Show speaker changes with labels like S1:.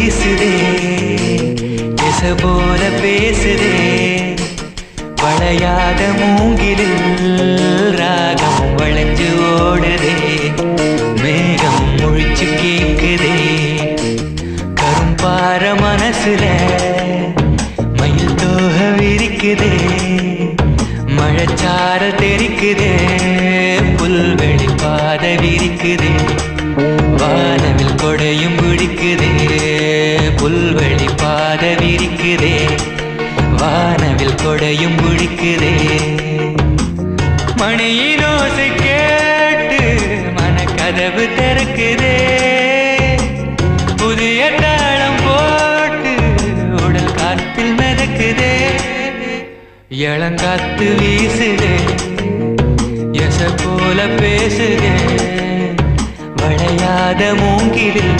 S1: வீசுதே எச போல பேசுதே வளையாத மூங்கிலில் ராகம் வளைஞ்சு ஓடுதே மேகம் முழிச்சு கேக்குதே கரும்பார மனசுல மயில் தோக விரிக்குதே மழைச்சாரல் தெரிக்குதே புல்வெளி பாத விரிக்குதே வானவில் கொடையும் பிடிக்குதே புல்வெளி பாத விரிக்குதே வானவில் கொடையும் பிடிக்குதே மணியின் ஓசை கேட்டு மனக்கதவு திறக்குதே புதிய தாளம் போட்டு உடல் காத்தில் மிதக்குதே இளங்காத்து வீசுதே எச போல பேசுதே வளையாத மூங்கிலில்